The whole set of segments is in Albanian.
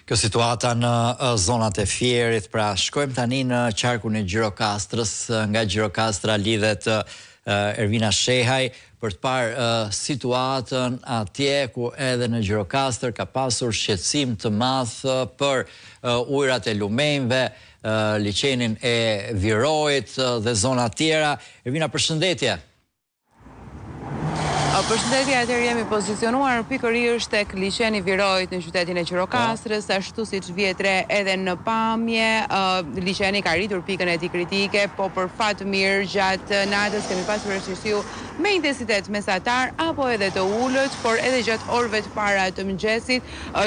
Kjo situata në zonat e Fierit, pra shkojmë tani në qarkun e Gjirokastrës, nga Gjirokastra lidhet Ervina Shehaj për të parë situatën atje ku edhe në Gjirokastër ka pasur shqetësim të madh për ujërat e lumenjve, liçenin e Virojit dhe zona tjera. Ervina, përshëndetje. Përshëndetje, atëherë jemi pozicionuar pikërisht tek liçeni Virojit në qytetin e Gjirokastrës, ashtu siç vjet re edhe në pamje, liçeni ka rritur pikën e tij kritike, po për fat të mirë gjatë natës kemi pasur rëshqyrësiu me intensitet mesatar apo edhe të ulët, por edhe gjatë orëve të para të mëngjesit,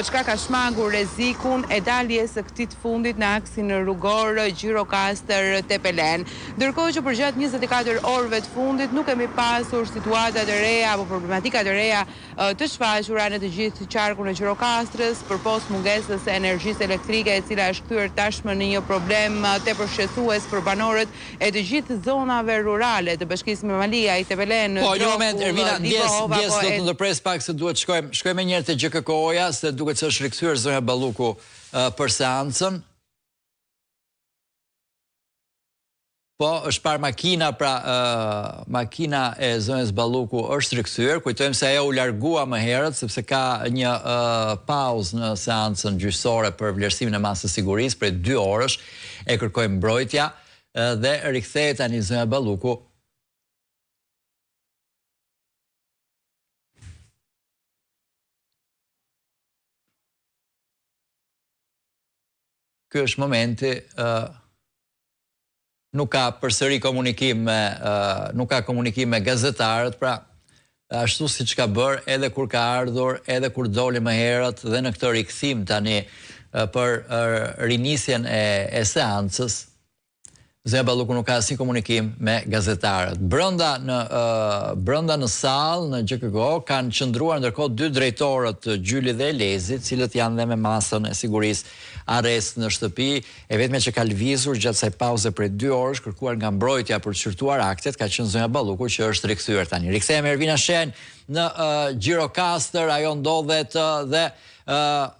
çka ka shmangur rrezikun e daljes së këtij të fundit në aksin rrugor Gjirokastër-Tepelen. Ndërkohë që për gjatë 24 orëve të fundit nuk kemi pasur situata të reja apo problematika të reja të shfaqura në të gjithë qarkun e Gjirokastrës përpos mungesës së energjisë elektrike, e cila është kthyer tashmë në një problem tepër shqetësues për banorët e të gjithë zonave rurale të Bashkisë Mamalia, i Tepelen, Po, një moment, Ervina, ndjes do të ndërpres pak se duhet shkojmë një herë te GKK-ja, se duket se është rikthyer zonja Balluku për seancën. Po, është parë makina, pra makina e zonjës Balluku është rikthyer. Kujtojmë se ajo u largua më herët sepse ka një pauzë në seancën gjyqësore për vlerësimin e masës sigurisë për 2 orësh, e kërkoi mbrojtja dhe rikthehet tani zonja Balluku. Ky është momenti. Nuk ka përsëri komunikim me gazetarët, pra ashtu siç ka bërë edhe kur ka ardhur, edhe kur doli më herët dhe në këtë rikthim tani për rinisjen e seancës, zonja Balluku nuk ka asnjë komunikim me gazetarët. Brenda në sallë në GKK kanë qëndruar ndërkohë 2 drejtorët, Gjyli dhe Elezi, cilët janë dhe me masën e sigurisë arrest në shtëpi. E vetme që ka lëvizur gjatë kësaj pauze për 2 orësh, kërkuar nga mbrojtja për të shqyrtuar aktet, ka qenë zonja Balluku, që është rikthyer tani. Rikthehemi Ervina Shehaj në Gjirokastër, ajo ndodhet dhe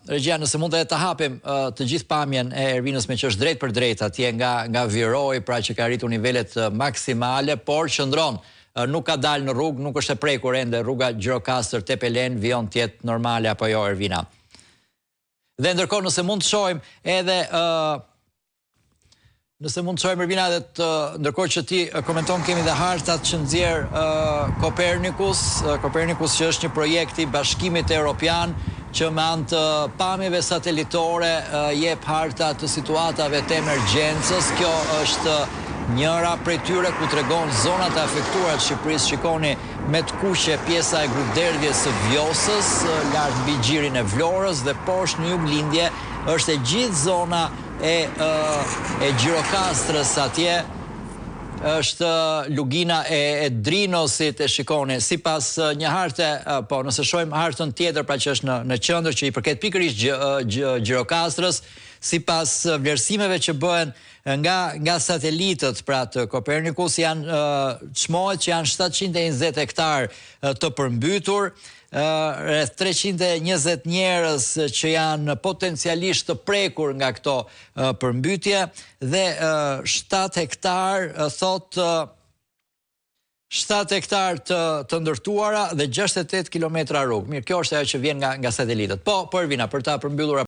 regjia, nëse mund të hapim të gjithë pamjen e Ervinës, me që është drejt për drejt atje nga Viroj, pra që ka rritur nivelet maksimale, por qëndron, nuk ka dalë në rrugë, nuk është e prekur ende rruga Gjirokastër-Tepelen, vijon të jetë normale apo jo, Ervina. Dhe ndërkohë nëse mund të shohim edhe Ervina, ndërkohë që ti komenton, kemi dhe hartat që nxjerr Kopernikus që është një projekt i Bashkimit Evropian që me anë të pamjeve satelitore jep harta të situatave të emergjencës. Kjo është njëra prej tyre ku tregon zonat e afektuara të Shqipërisë. Shikoni me të kuqe pjesa e grupderdhjes së Vjosës, lart mbi gjirin e Vlorës, dhe poshtë në juglindje është e gjithë zona e Gjirokastrës atje. Është lugina e Drinosit, e shikoni, sipas një harte, po nëse shohim hartën tjetër, pra që është në qendër, që i përket pikërisht Gjirokastrës, sipas vlerësimeve që bëhen nga satelitët, pra të Kopernikus, çmohet që janë 720 hektar të përmbytur, rreth 320 njerëz që janë potencialisht të prekur nga këto përmbytje, dhe 7 hektar, thot 7 hektar të ndërtuara dhe 68 kilometra rrugë. Mirë, kjo është ajo që vjen nga satelitët. Po, Ervina, për ta përmbyllur